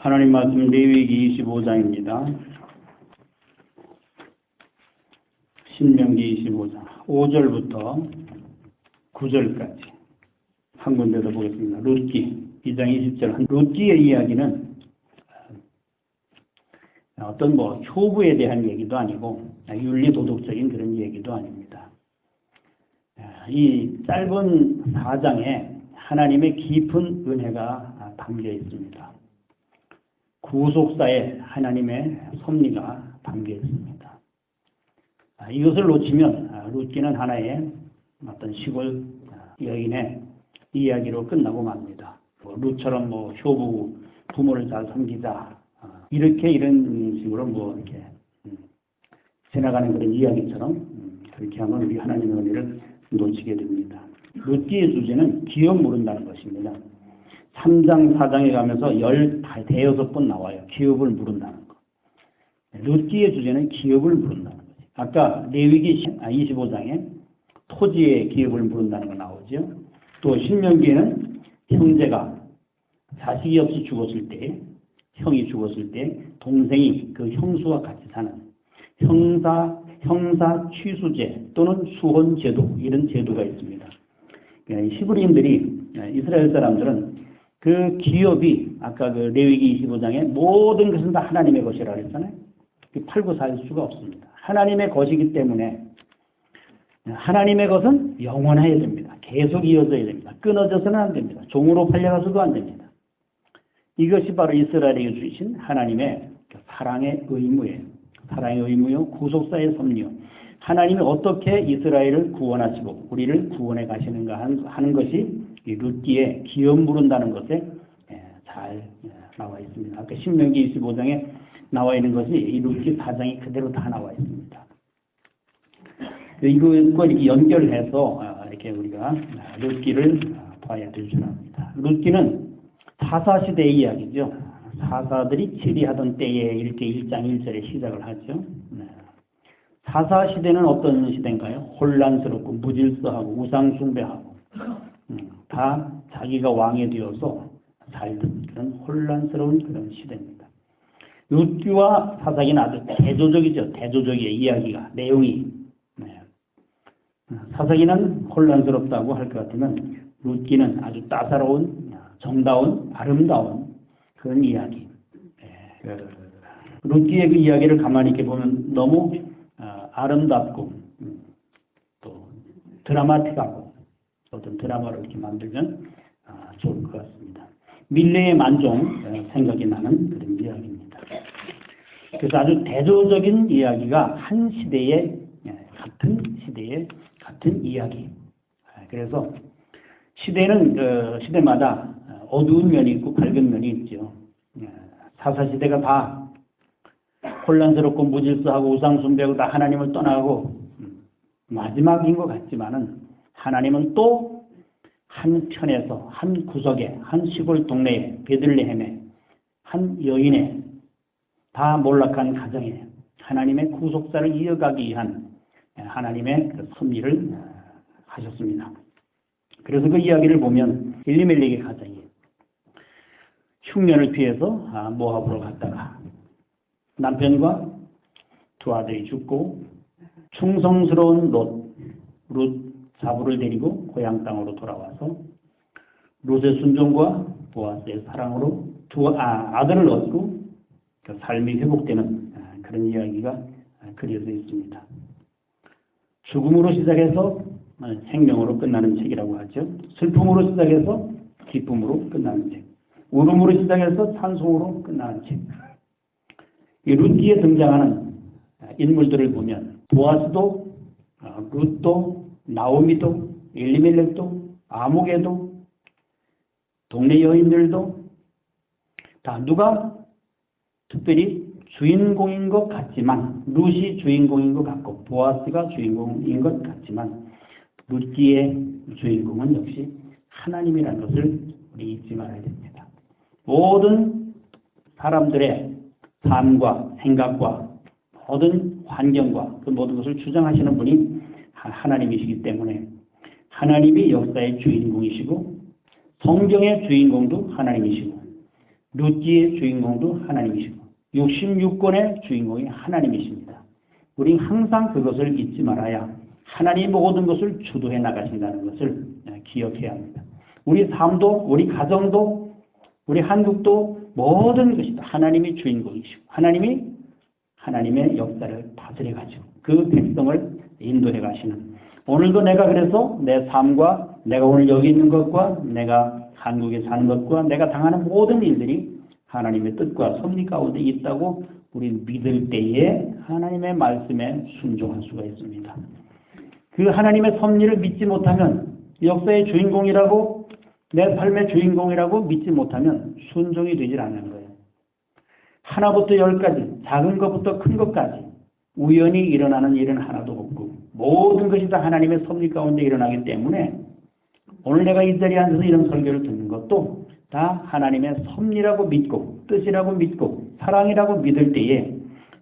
하나님 말씀 레위기 25장입니다. 신명기 25장 5절부터 9절까지 한 군데 더 보겠습니다. 룻기 2장 20절. 룻기의 이야기는 어떤 효부에 대한 얘기도 아니고 윤리 도덕적인 그런 얘기도 아닙니다. 이 짧은 4장에 하나님의 깊은 은혜가 담겨 있습니다. 구속사에 하나님의 섭리가 담겨 있습니다. 이것을 놓치면 룻기는 하나의 어떤 시골 여인의 이야기로 끝나고 맙니다. 룻처럼 효부 부모를 잘 섬기자 이런 식으로 이렇게 지나가는 그런 이야기처럼 그렇게 하면 우리 하나님의 은혜를 놓치게 됩니다. 룻기의 주제는 기업 물은다는 것입니다. 3장, 4장에 가면서 15번 나와요. 기업을 물은다는 것. 룻기의 주제는 기업을 물은다는 거죠. 아까 레위기 25장에 토지의 기업을 물은다는 거 나오죠. 또 신명기에는 형제가 자식이 없이 죽었을 때, 형이 죽었을 때 동생이 그 형수와 같이 사는 형사 취수제 또는 수혼제도 이런 제도가 있습니다. 히브리인들이 이스라엘 사람들은 그 기업이 아까 그 레위기 25장에 모든 것은 다 하나님의 것이라고 했잖아요. 팔고 살 수가 없습니다. 하나님의 것이기 때문에 하나님의 것은 영원해야 됩니다. 계속 이어져야 됩니다. 끊어져서는 안 됩니다. 종으로 팔려가서도 안 됩니다. 이것이 바로 이스라엘에게 주신 하나님의 사랑의 의무예요. 사랑의 의무요, 구속사의 섭리요. 하나님이 어떻게 이스라엘을 구원하시고 우리를 구원해 가시는가 하는 것이 이 룻기에 기업 물은다는 것에 잘 나와 있습니다. 아까 신명기 25장에 나와 있는 것이 이 룻기 4장이 그대로 다 나와 있습니다. 이것과 이렇게 연결해서 이렇게 우리가 룻기를 봐야 될 줄 압니다. 룻기는 사사시대의 이야기죠. 사사들이 치리하던 때에 이렇게 1장 1절에 시작을 하죠. 사사시대는 어떤 시대인가요? 혼란스럽고 무질서하고 우상숭배하고 다 자기가 왕이 되어서 살던 그런 혼란스러운 그런 시대입니다. 룻기와 사사기는 아주 대조적이죠. 대조적이에요. 이야기가, 내용이. 사사기는 혼란스럽다고 할 것 같으면 룻기는 아주 따사로운, 정다운, 아름다운 그런 이야기. 룻기의 그 이야기를 가만히 이렇게 보면 너무 아름답고 또 드라마틱하고 어떤 드라마를 이렇게 만들면 좋을 것 같습니다. 밀레의 만종 생각이 나는 그런 이야기입니다. 그래서 아주 대조적인 이야기가 한 시대의 같은 이야기. 그래서 시대마다 어두운 면이 있고 밝은 면이 있죠. 사사시대가 다 혼란스럽고 무질서하고 우상숭배하고 다 하나님을 떠나고 마지막인 것 같지만은 하나님은 또 한 편에서 한 구석에 한 시골 동네에 베들레헴에 한 여인의 다 몰락한 가정에 하나님의 구속사를 이어가기 위한 하나님의 그 섭리를 하셨습니다. 그래서 그 이야기를 보면 엘리멜렉의 가정이 흉년을 피해서 모압으로 갔다가 남편과 두 아들이 죽고 충성스러운 룻 자부를 데리고 고향 땅으로 돌아와서 룻의 순종과 보아스의 사랑으로 아들을 얻고 그 삶이 회복되는 그런 이야기가 그려져 있습니다. 죽음으로 시작해서 생명으로 끝나는 책이라고 하죠. 슬픔으로 시작해서 기쁨으로 끝나는 책. 울음으로 시작해서 찬송으로 끝나는 책. 이 룻기에 등장하는 인물들을 보면 보아스도 룻도 나오미도 엘리멜렉도 아목에도 동네 여인들도 다 누가 특별히 주인공인 것 같지만 룻이 주인공인 것 같고 보아스가 주인공인 것 같지만 룻기의 주인공은 역시 하나님이라는 것을 우리 잊지 말아야 됩니다. 모든 사람들의 삶과 생각과 모든 환경과 그 모든 것을 주장하시는 분이 하나님이시기 때문에 하나님이 역사의 주인공이시고 성경의 주인공도 하나님이시고 룻기의 주인공도 하나님이시고 66권의 주인공이 하나님이십니다. 우리 항상 그것을 잊지 말아야 하나님 모든 것을 주도해 나가신다는 것을 기억해야 합니다. 우리 삶도 우리 가정도 우리 한국도 모든 것이 하나님이 주인공이시고 하나님의 역사를 다스려 가지고 그 백성을 인도해 가시는, 오늘도 내가 그래서 내 삶과 내가 오늘 여기 있는 것과 내가 한국에 사는 것과 내가 당하는 모든 일들이 하나님의 뜻과 섭리 가운데 있다고 우리 믿을 때에 하나님의 말씀에 순종할 수가 있습니다. 그 하나님의 섭리를 믿지 못하면, 역사의 주인공이라고 내 삶의 주인공이라고 믿지 못하면 순종이 되질 않는 거예요. 하나부터 열까지, 작은 것부터 큰 것까지 우연히 일어나는 일은 하나도 없고 모든 것이 다 하나님의 섭리 가운데 일어나기 때문에 오늘 내가 이 자리에 앉아서 이런 설교를 듣는 것도 다 하나님의 섭리라고 믿고 뜻이라고 믿고 사랑이라고 믿을 때에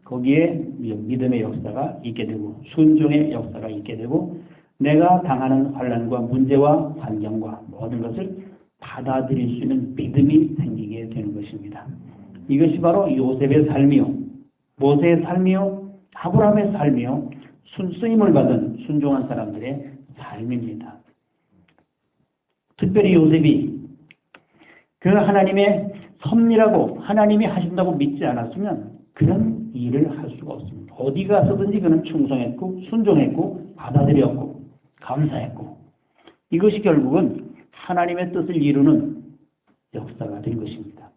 거기에 믿음의 역사가 있게 되고 순종의 역사가 있게 되고 내가 당하는 환난과 문제와 환경과 모든 것을 받아들일 수 있는 믿음이 생기게 되는 것입니다. 이것이 바로 요셉의 삶이요, 모세의 삶이요, 아브라함의 삶이요, 쓰임을 받은 순종한 사람들의 삶입니다. 특별히 요셉이 그 하나님의 섭리라고 하나님이 하신다고 믿지 않았으면 그런 일을 할 수가 없습니다. 어디 가서든지 그는 충성했고 순종했고 받아들였고 감사했고, 이것이 결국은 하나님의 뜻을 이루는 역사가 된 것입니다.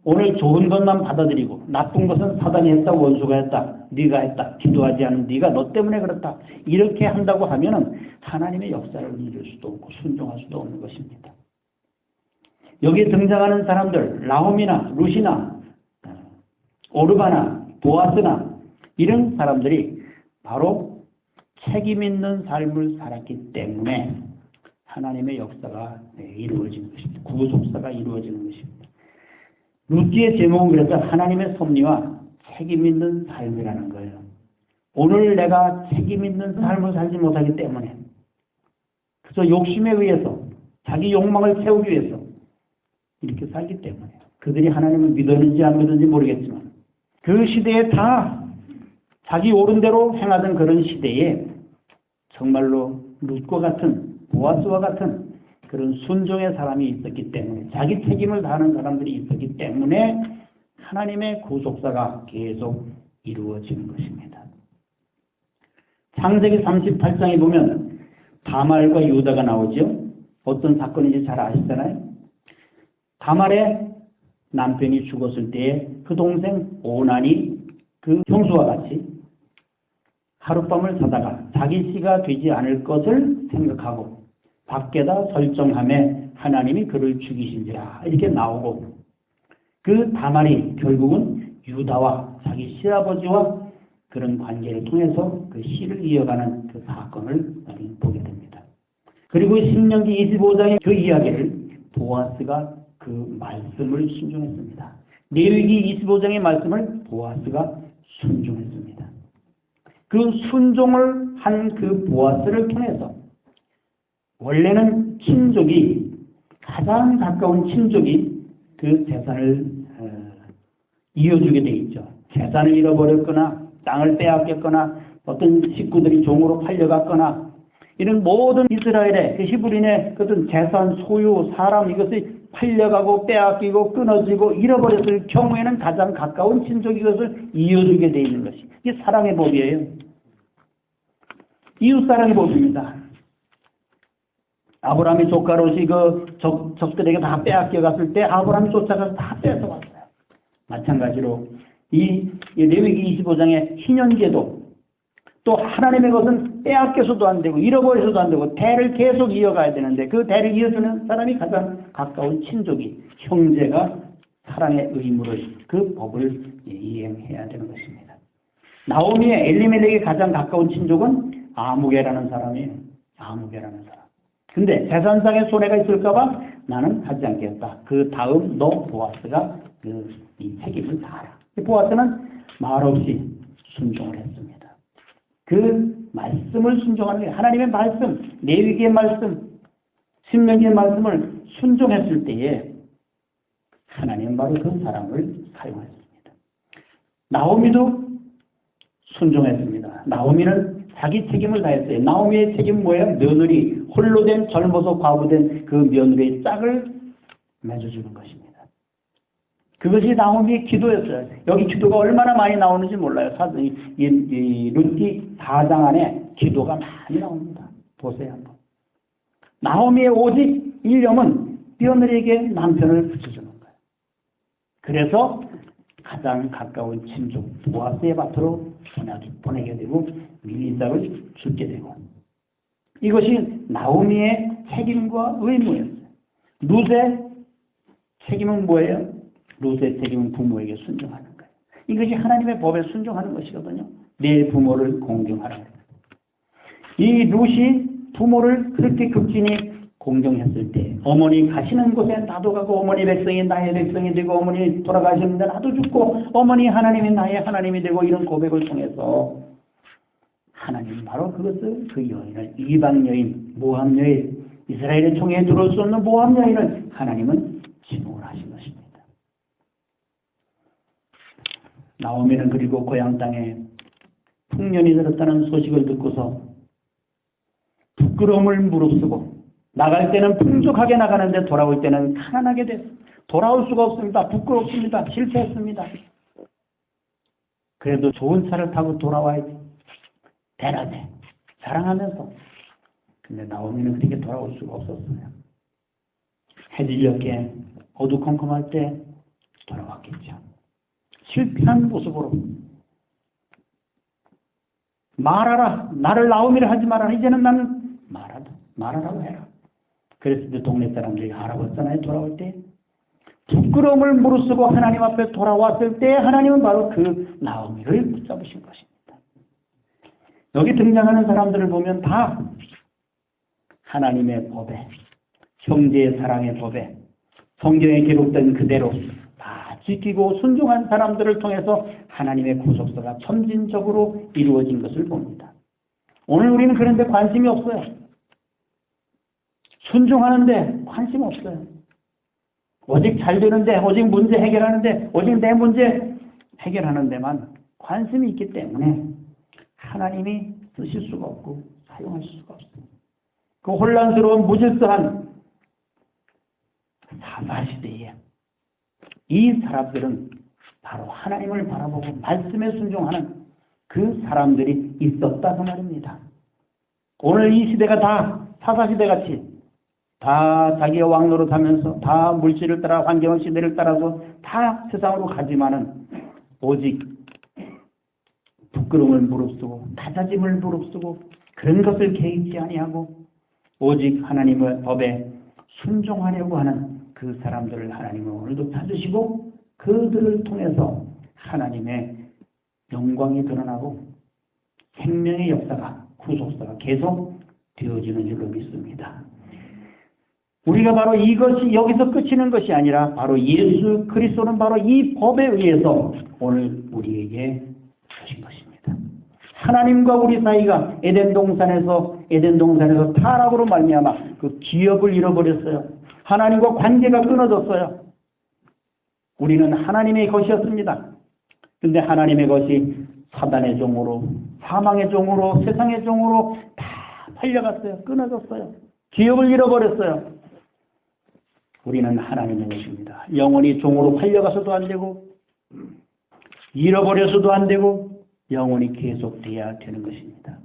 오늘 좋은 것만 받아들이고 나쁜 것은 사단이 했다, 원수가 했다, 네가 했다, 기도하지 않은 네가 너 때문에 그렇다, 이렇게 한다고 하면은 하나님의 역사를 이룰 수도 없고 순종할 수도 없는 것입니다. 여기에 등장하는 사람들, 나홈이나 룻이나 오르바나 보아스나 이런 사람들이 바로 책임 있는 삶을 살았기 때문에 하나님의 역사가 이루어지는 것입니다. 구속사가 이루어지는 것입니다. 룻기의 제목은 그래서 하나님의 섭리와 책임 있는 삶이라는 거예요. 오늘 내가 책임 있는 삶을 살지 못하기 때문에, 그래서 욕심에 의해서 자기 욕망을 채우기 위해서 이렇게 살기 때문에, 그들이 하나님을 믿었는지 안 믿었는지 모르겠지만 그 시대에 다 자기 옳은 대로 행하던 그런 시대에 정말로 룻과 같은, 보아스와 같은 그런 순종의 사람이 있었기 때문에, 자기 책임을 다하는 사람들이 있었기 때문에 하나님의 구속사가 계속 이루어지는 것입니다. 창세기 38장에 보면 다말과 유다가 나오죠. 어떤 사건인지 잘 아시잖아요. 다말의 남편이 죽었을 때에 그 동생 오난이 그 형수와 같이 하룻밤을 자다가 자기 씨가 되지 않을 것을 생각하고 밖에다 설정함에 하나님이 그를 죽이신지라 이렇게 나오고, 그 다말이 결국은 유다와 자기 시아버지와 그런 관계를 통해서 그 씨를 이어가는 그 사건을 보게 됩니다. 그리고 신명기 25장의 그 이야기를 보아스가 그 말씀을 순종했습니다. 레위기 25장의 말씀을 보아스가 순종했습니다. 그 순종을 한 그 보아스를 통해서 원래는 친족이, 가장 가까운 친족이 그 재산을 이어주게 돼 있죠. 재산을 잃어버렸거나 땅을 빼앗겼거나 어떤 식구들이 종으로 팔려갔거나 이런 모든 이스라엘의 그 히브리인의 어떤 재산, 소유, 사람 이것이 팔려가고 빼앗기고 끊어지고 잃어버렸을 경우에는 가장 가까운 친족이 이것을 이어주게 돼 있는 것이, 이게 사랑의 법이에요. 이웃사랑의 법입니다. 아브라함이 조카롯이 그 적들에게 다 빼앗겨 갔을 때 아브라함이 쫓아가서 다 뺏어왔어요. 마찬가지로 이 레위기 25장의 희년제도 또 하나님의 것은 빼앗겨서도 안 되고 잃어버려서도 안 되고 대를 계속 이어가야 되는데 그 대를 이어주는 사람이 가장 가까운 친족이, 형제가 사랑의 의무를, 그 법을 이행해야 되는 것입니다. 나오미의 엘리멜렉의 가장 가까운 친족은 아무개라는 사람이에요. 아무개라는 사람. 근데 재산상의 손해가 있을까봐 나는 하지 않겠다. 그 다음 너 보아스가 이 책임을 다하라. 보아스는 말없이 순종을 했습니다. 그 말씀을 순종하는 게, 하나님의 말씀, 레위기의 말씀, 신명기의 말씀을 순종했을 때에 하나님은 바로 그 사람을 사용했습니다. 나오미도 순종했습니다. 나오미는 자기 책임을 다했어요. 나오미의 책임은 뭐예요? 며느리, 홀로 된 젊어서 과부된 그 며느리의 짝을 맺어주는 것입니다. 그것이 나오미의 기도였어요. 여기 기도가 얼마나 많이 나오는지 몰라요. 룻기 4장 안에 기도가 많이 나옵니다. 보세요 한번. 나오미의 오직 일념은 며느리에게 남편을 붙여주는 거예요. 그래서 가장 가까운 친족 보아스의 밭으로 보내게 되고 밀리삭을 죽게 되고, 이것이 나오미의 책임과 의무였어요. 룻의 책임은 뭐예요? 룻의 책임은 부모에게 순종하는 거예요. 이것이 하나님의 법에 순종하는 것이거든요. 내 부모를 공경하라. 이 룻이 부모를 그렇게 극진히 공경했을 때, 어머니 가시는 곳에 나도 가고, 어머니 백성이 나의 백성이 되고, 어머니 돌아가시는데 나도 죽고, 어머니 하나님이 나의 하나님이 되고, 이런 고백을 통해서 하나님은 바로 그것을, 그 여인을, 이방 여인, 모함 여인, 이스라엘의 총회에 들어올 수 없는 모함 여인을 하나님은 지목을 하신 것입니다. 나오미는 그리고 고향 땅에 풍년이 들었다는 소식을 듣고서 부끄러움을 무릅쓰고, 나갈 때는 풍족하게 나가는데 돌아올 때는 가난하게 됐어요. 돌아올 수가 없습니다. 부끄럽습니다. 실패했습니다. 그래도 좋은 차를 타고 돌아와야지. 대낮에 자랑하면서. 근데 나오미는 그렇게 돌아올 수가 없었어요. 해질녘에 어두컴컴할 때 돌아왔겠죠. 실패한 모습으로. 말하라. 나를 나오미를 하지 말아라. 이제는 나는 말하라고 해라. 그랬을 동네 사람들이 알아봤잖아요. 돌아올 때. 부끄러움을 무릅쓰고 하나님 앞에 돌아왔을 때 하나님은 바로 그 나오미를 붙잡으신 것입니다. 여기 등장하는 사람들을 보면 다 하나님의 법에, 형제의 사랑의 법에, 성경에 기록된 그대로 다 지키고 순종한 사람들을 통해서 하나님의 구속사가 점진적으로 이루어진 것을 봅니다. 오늘 우리는 그런데 관심이 없어요. 순종하는데 관심 없어요. 오직 잘 되는데, 오직 문제 해결하는데, 오직 내 문제 해결하는 데만 관심이 있기 때문에 하나님이 쓰실 수가 없고 사용하실 수가 없어요. 그 혼란스러운 무질서한 사사시대에 이 사람들은 바로 하나님을 바라보고 말씀에 순종하는 그 사람들이 있었다고 말입니다. 오늘 이 시대가 다 사사시대같이 다 자기의 왕노릇 하면서 다 물질을 따라 환경 시대를 따라서 다 세상으로 가지만은 오직 부끄러움을 무릅쓰고 다자짐을 무릅쓰고 그런 것을 개의치 아니하고 오직 하나님의 법에 순종하려고 하는 그 사람들을 하나님은 오늘도 찾으시고 그들을 통해서 하나님의 영광이 드러나고 생명의 역사가, 구속사가 계속 되어지는 줄로 믿습니다. 우리가 바로 이것이 여기서 끝이는 것이 아니라 바로 예수 그리스도는 바로 이 법에 의해서 오늘 우리에게 주신 것입니다. 하나님과 우리 사이가 에덴 동산에서 타락으로 말미암아 그 기업을 잃어버렸어요. 하나님과 관계가 끊어졌어요. 우리는 하나님의 것이었습니다. 근데 하나님의 것이 사단의 종으로, 사망의 종으로, 세상의 종으로 다 팔려갔어요. 끊어졌어요. 기업을 잃어버렸어요. 우리는 하나님의 것입니다. 영원히 종으로 팔려가서도 안 되고 잃어버려서도 안 되고 영원히 계속돼야 되는 것입니다.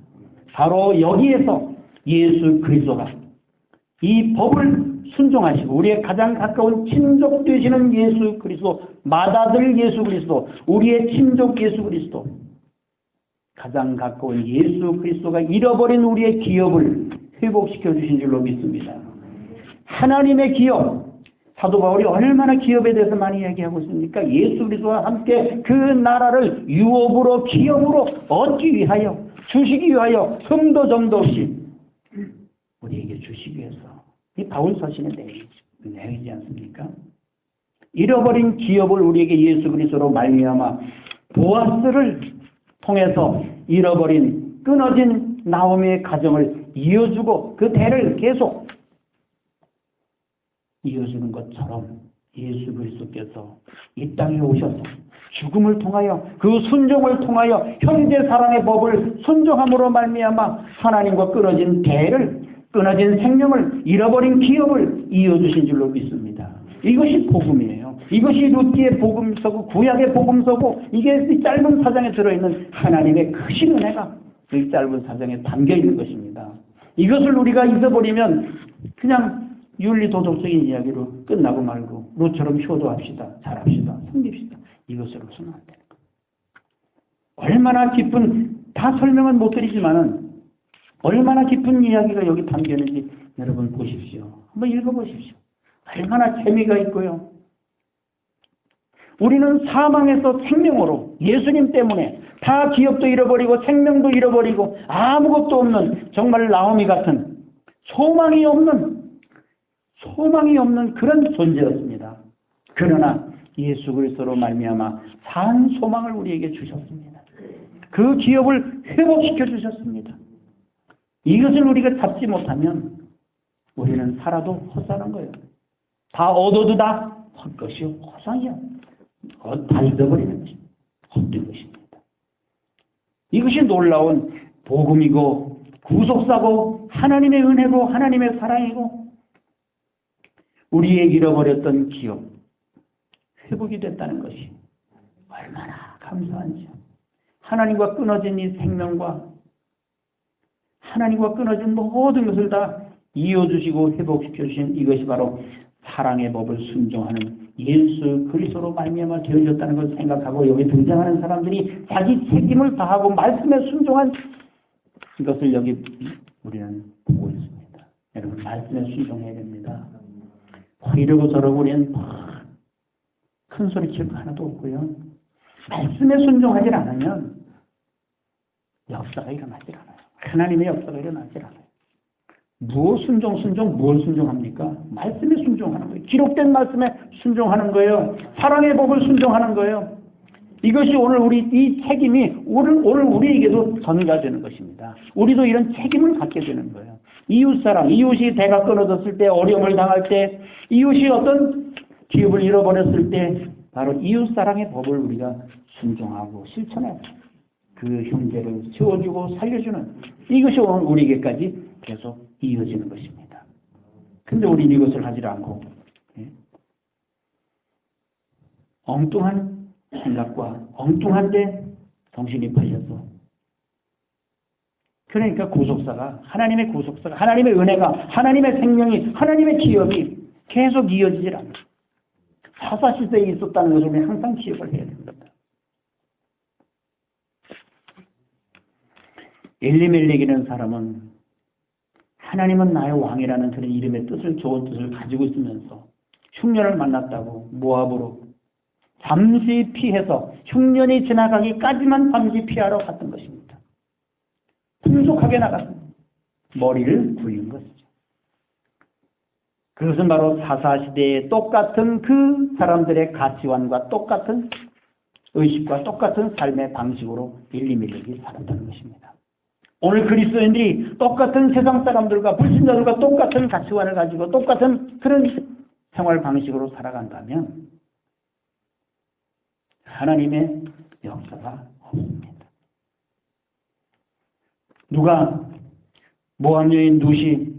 바로 여기에서 예수 그리스도가 이 법을 순종하시고 우리의 가장 가까운 친족 되시는 예수 그리스도, 맏아들 예수 그리스도, 우리의 친족 예수 그리스도, 가장 가까운 예수 그리스도가 잃어버린 우리의 기업을 회복시켜 주신 줄로 믿습니다. 하나님의 기업, 사도 바울이 얼마나 기업에 대해서 많이 얘기하고 있습니까? 예수 그리스도와 함께 그 나라를 유업으로 기업으로 얻기 위하여, 주시기 위하여 흠도 점도 없이 우리에게 주시기 위해서, 이 바울 서신의 내용이지 않습니까? 잃어버린 기업을 우리에게 예수 그리스도로 말미암아 보아스를 통해서 잃어버린 끊어진 나오미의 가정을 이어주고 그 대를 계속 이어주는 것처럼 예수 그리스도께서 이 땅에 오셔서 죽음을 통하여 그 순종을 통하여 형제 사랑의 법을 순종함으로 말미암아 하나님과 끊어진 대를 끊어진 생명을 잃어버린 기업을 이어주신 줄로 믿습니다. 이것이 복음이에요. 이것이 룻기의 복음서고 구약의 복음서고 이게 이 짧은 사장에 들어있는 하나님의 크신 은혜가 이 짧은 사장에 담겨있는 것입니다. 이것을 우리가 잊어버리면 그냥 윤리도덕적인 이야기로 끝나고 말고 룻처럼 효도합시다. 잘합시다. 섬깁시다. 이것으로서는 안 되는 거예요. 얼마나 깊은 다 설명은 못 드리지만은 얼마나 깊은 이야기가 여기 담겨있는지 여러분 보십시오. 한번 읽어보십시오. 얼마나 재미가 있고요. 우리는 사망에서 생명으로 예수님 때문에 다 기업도 잃어버리고 생명도 잃어버리고 아무것도 없는 정말 나오미 같은 소망이 없는 그런 존재였습니다. 그러나 예수 그리스도로 말미암아 산 소망을 우리에게 주셨습니다. 그 기업을 회복시켜 주셨습니다. 이것을 우리가 잡지 못하면 우리는 살아도 헛사는 거예요. 다 얻어도 다 헛것이 허상이야. 다 잊어버리는 것입니다. 헛된 것입니다. 이것이 놀라운 복음이고 구속사고 하나님의 은혜고 하나님의 사랑이고 우리의 잃어버렸던 기업 회복이 됐다는 것이 얼마나 감사한지요. 하나님과 끊어진 이 생명과 하나님과 끊어진 모든 것을 다 이어주시고 회복시켜주신 이것이 바로 사랑의 법을 순종하는 예수 그리스도로 말미암아 되어졌다는 것을 생각하고 여기 등장하는 사람들이 자기 책임을 다하고 말씀에 순종한 이것을 여기 우리는 보고 있습니다. 여러분 말씀에 순종해야 됩니다. 이러고 저러고 우리는 큰 소리 치고 하나도 없고요. 말씀에 순종하지 않으면 역사가 일어나질 않아요. 하나님의 역사가 일어나질 않아요. 무엇 뭘 순종합니까? 말씀에 순종하는 거예요. 기록된 말씀에 순종하는 거예요. 사랑의 법을 순종하는 거예요. 이것이 오늘 이 책임이 오늘 우리에게도 전가되는 것입니다. 우리도 이런 책임을 갖게 되는 거예요. 이웃사랑, 이웃이 대가 끊어졌을 때, 어려움을 당할 때, 이웃이 어떤 기업을 잃어버렸을 때 바로 이웃사랑의 법을 우리가 순종하고 실천해서 그 형제를 세워주고 살려주는 이것이 오늘 우리에게까지 계속 이어지는 것입니다. 근데 우리는 이것을 하지 않고 엉뚱한 생각과 엉뚱한 데 정신이 팔려서 그러니까 구속사가 하나님의 구속사가 하나님의 은혜가 하나님의 생명이 하나님의 기업이 계속 이어지질 않아요. 사사시대에 있었다는 것을 우리는 항상 기억을 해야 됩니다. 엘리멜렉이라는 사람은 하나님은 나의 왕이라는 그런 이름의 뜻을 좋은 뜻을 가지고 있으면서 흉년을 만났다고 모압으로 잠시 피해서 흉년이 지나가기까지만 잠시 피하러 갔던 것입니다. 풍속하게 나갔습니다. 머리를 굴린 것이죠. 그것은 바로 사사시대의 똑같은 그 사람들의 가치관과 똑같은 의식과 똑같은 삶의 방식으로 엘리멜렉이 살았다는 것입니다. 오늘 그리스도인들이 똑같은 세상 사람들과 불신자들과 똑같은 가치관을 가지고 똑같은 그런 생활 방식으로 살아간다면 하나님의 역사가 없습니다. 누가 모압 여인 룻이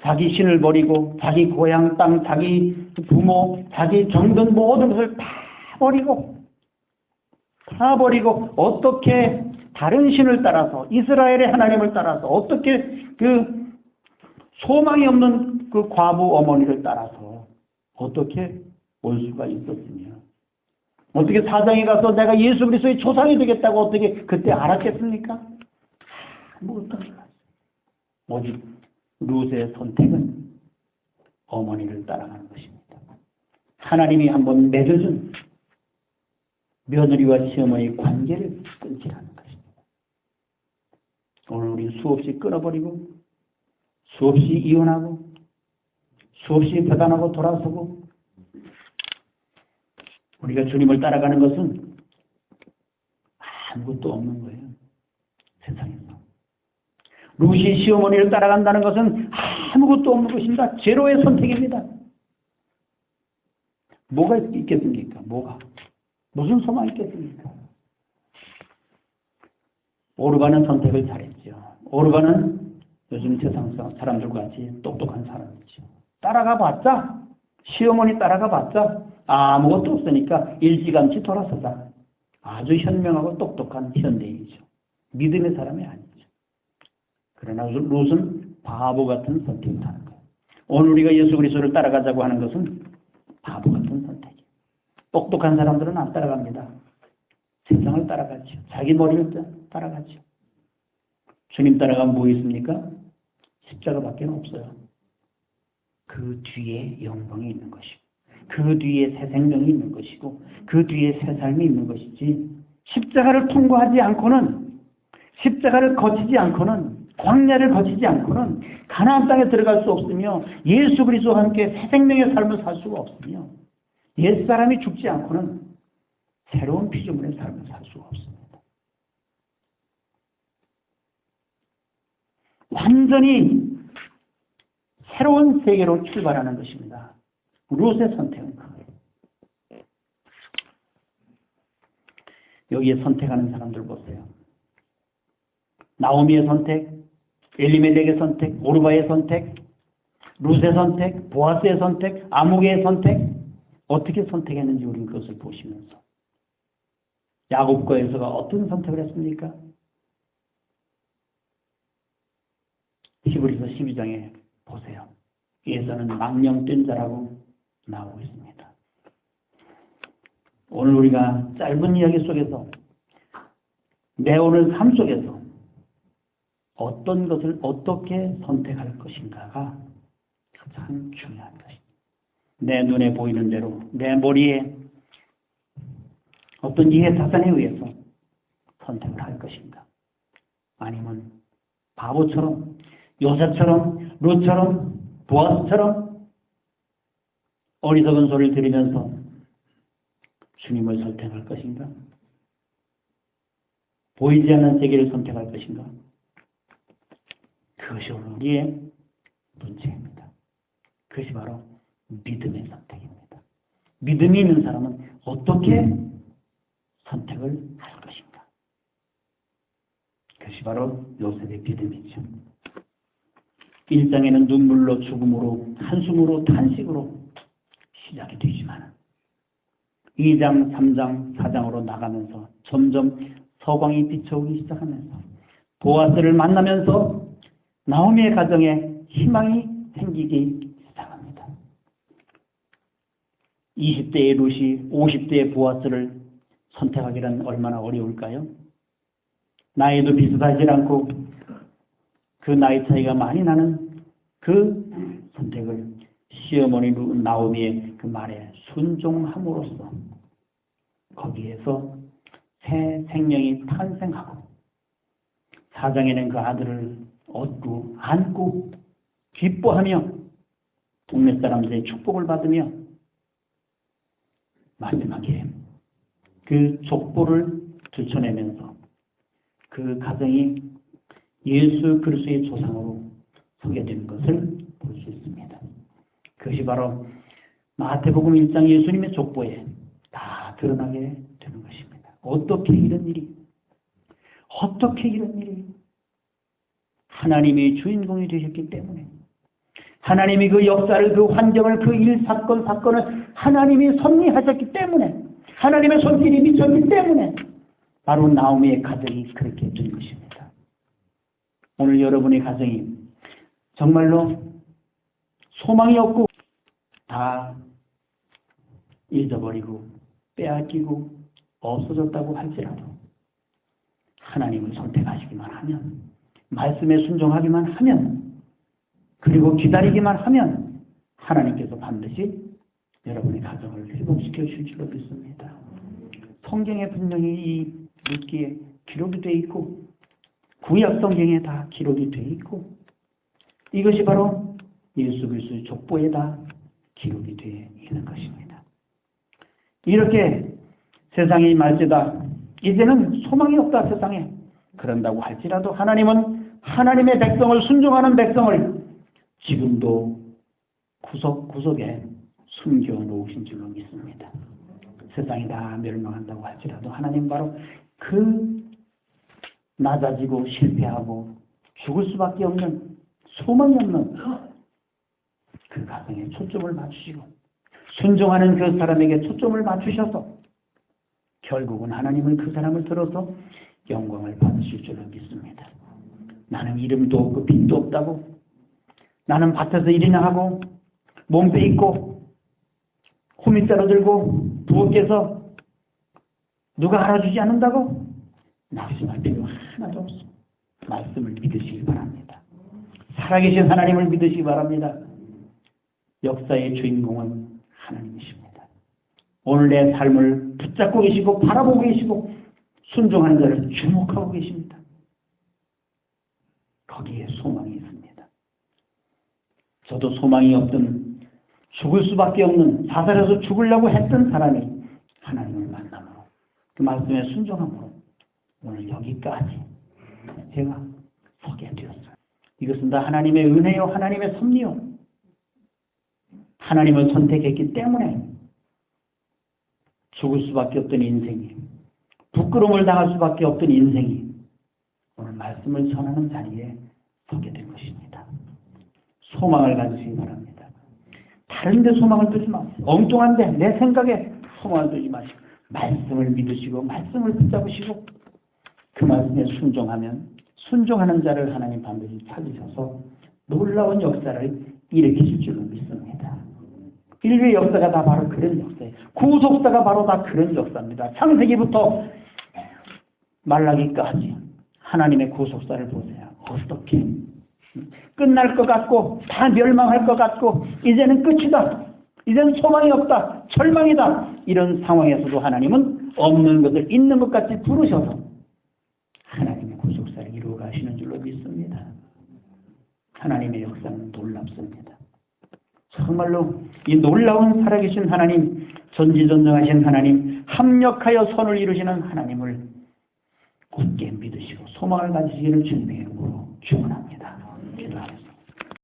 자기 신을 버리고 자기 고향 땅, 자기 부모, 자기 정든 모든 것을 다 버리고 어떻게 다른 신을 따라서 이스라엘의 하나님을 따라서 어떻게 그 소망이 없는 그 과부 어머니를 따라서 어떻게 올 수가 있었으며 어떻게 사장에 가서 내가 예수 그리스도의 조상이 되겠다고 어떻게 그때 알았겠습니까? 아무것도 몰랐어요. 오직 룻의 선택은 어머니를 따라가는 것입니다. 하나님이 한번 맺어준 며느리와 시어머니의 관계를 끊지 않는 것입니다. 오늘 우리 수없이 끊어버리고 수없이 이혼하고 수없이 배반하고 돌아서고 우리가 주님을 따라가는 것은 아무것도 없는 거예요. 세상에서. 룻이 시어머니를 따라간다는 것은 아무것도 없는 것입니다. 제로의 선택입니다. 뭐가 있겠습니까? 뭐가? 무슨 소망이 있겠습니까? 오르반은 선택을 잘했죠. 오르반은 요즘 세상 사람들과 같이 똑똑한 사람이죠. 따라가 봤자, 시어머니 따라가 봤자 아무것도 없으니까 일찌감치 돌아서자. 아주 현명하고 똑똑한 현대인이죠. 믿음의 사람이 아니죠. 그러나 롯은 바보 같은 선택을 하는 거예요. 오늘 우리가 예수 그리스도를 따라가자고 하는 것은 바보 같은 선택이에요. 똑똑한 사람들은 안 따라갑니다. 세상을 따라가죠. 자기 머리를 따라가죠. 주님 따라가면 뭐 있습니까? 십자가밖에 없어요. 그 뒤에 영광이 있는 것이고, 그 뒤에 새 생명이 있는 것이고, 그 뒤에 새 삶이 있는 것이지, 십자가를 통과하지 않고는, 십자가를 거치지 않고는, 광야를 거치지 않고는 가나안 땅에 들어갈 수 없으며 예수 그리스도와 함께 새 생명의 삶을 살 수가 없으며 옛사람이 죽지 않고는 새로운 피조물의 삶을 살 수가 없습니다. 완전히 새로운 세계로 출발하는 것입니다. 롯의 선택은 그거예요. 여기에 선택하는 사람들 보세요. 나오미의 선택, 엘리멜렉의 선택, 오르바의 선택, 롯의 선택, 보아스의 선택, 아무개의 선택, 어떻게 선택했는지 우리는 그것을 보시면서 야곱과 에서가 어떤 선택을 했습니까? 히브리서 12장에 보세요. 에서는 망령된 자라고 나오고 있습니다. 오늘 우리가 짧은 이야기 속에서 내 오늘 삶 속에서 어떤 것을 어떻게 선택할 것인가가 가장 중요한 것입니다. 내 눈에 보이는 대로 내 머리에 어떤 이해타산에 의해서 선택을 할 것인가? 아니면 바보처럼, 요셉처럼, 롯처럼, 보아스처럼 어리석은 소리를 들으면서 주님을 선택할 것인가? 보이지 않는 세계를 선택할 것인가? 그것이 오늘 우리의 문제입니다. 그것이 바로 믿음의 선택입니다. 믿음이 있는 사람은 어떻게 선택을 할 것인가? 그것이 바로 요셉의 믿음이죠. 1장에는 눈물로, 죽음으로, 한숨으로, 탄식으로 시작이 되지만 2장, 3장, 4장으로 나가면서 점점 서광이 비춰오기 시작하면서 보아스를 만나면서 나오미의 가정에 희망이 생기기 시작합니다. 20대의 롯이 50대의 보아스를 선택하기란 얼마나 어려울까요? 나이도 비슷하지 않고 그 나이 차이가 많이 나는 그 선택을 시어머니 나오미의 그 말에 순종함으로써 거기에서 새 생명이 탄생하고 4장에는 그 아들을 얻고 안고 기뻐하며 동네 사람들의 축복을 받으며 마지막에 그 족보를 들춰내면서 그 가정이 예수 그리스도의 조상으로 서게 되는 것을 볼 수 있습니다. 그것이 바로 마태복음 1장 예수님의 족보에 다 드러나게 되는 것입니다. 어떻게 이런 일이? 하나님이 주인공이 되셨기 때문에 하나님이 그 역사를, 그 환경을, 그 일, 사건을 하나님이 섭리하셨기 때문에 하나님의 손길이 미쳤기 때문에 바로 나오미의 가정이 그렇게 된 것입니다. 오늘 여러분의 가정이 정말로 소망이 없고 다 잊어버리고 빼앗기고 없어졌다고 할지라도 하나님을 선택하시기만 하면, 말씀에 순종하기만 하면, 그리고 기다리기만 하면 하나님께서 반드시 여러분의 가정을 회복시켜 주실 줄로 믿습니다. 성경에 분명히 이 룻기에 기록이 되어 있고 구약 성경에 다 기록이 되어 있고 이것이 바로 예수 그리스도의 족보에 다 기록이 되어 있는 것입니다. 이렇게 세상이 말지다 이제는 소망이 없다 세상에 그런다고 할지라도 하나님은 하나님의 백성을 순종하는 백성을 지금도 구석구석에 숨겨 놓으신 줄로 믿습니다. 세상이 다 멸망한다고 할지라도 하나님 바로 그 낮아지고 실패하고 죽을 수밖에 없는 소망이 없는 그 가정에 초점을 맞추시고 순종하는 그 사람에게 초점을 맞추셔서 결국은 하나님은 그 사람을 들어서 영광을 받으실 줄로 믿습니다. 나는 이름도 없고 빚도 없다고, 나는 밭에서 일이나 하고 몸빼 입고 호미자루 들고 부엌에서 누가 알아주지 않는다고 낙심할 필요 하나도 없습니다. 말씀을 믿으시기 바랍니다. 살아계신 하나님을 믿으시기 바랍니다. 역사의 주인공은 하나님이십니다. 오늘 내 삶을 붙잡고 계시고 바라보고 계시고 순종하는 자를 주목하고 계십니다. 거기에 소망이 있습니다. 저도 소망이 없던 죽을 수밖에 없는 자살해서 죽으려고 했던 사람이 하나님을 만남으로 그 말씀에 순종함으로 오늘 여기까지 제가 서게 되었어요. 이것은 다 하나님의 은혜요 하나님의 섭리요 하나님을 선택했기 때문에 죽을 수밖에 없던 인생이 부끄러움을 당할 수밖에 없던 인생이 오늘 말씀을 전하는 자리에 서게 된 것입니다. 소망을 가지시기 바랍니다. 다른 데 소망을 두지 마세요. 엉뚱한데 내 생각에 소망을 두지 마시고 말씀을 믿으시고 말씀을 붙잡으시고 그 말씀에 순종하면 순종하는 자를 하나님 반드시 찾으셔서 놀라운 역사를 일으키실 줄로 믿습니다. 인류의 역사가 다 바로 그런 역사예요. 구속사가 바로 다 그런 역사입니다. 창세기부터 말라기까지 하나님의 구속사를 보세요. 어떻게 끝날 것 같고 다 멸망할 것 같고 이제는 끝이다. 이제는 소망이 없다. 절망이다. 이런 상황에서도 하나님은 없는 것을 있는 것 같이 부르셔서 하나님의 구속사를 이루어 가시는 줄로 믿습니다. 하나님의 역사는 놀랍습니다. 정말로 이 놀라운 살아계신 하나님, 전지전능하신 하나님, 합력하여 선을 이루시는 하나님을 굳게 믿으시고 소망을 가지시기를 주님의 이름으로 축원합니다. 기도하겠습니다.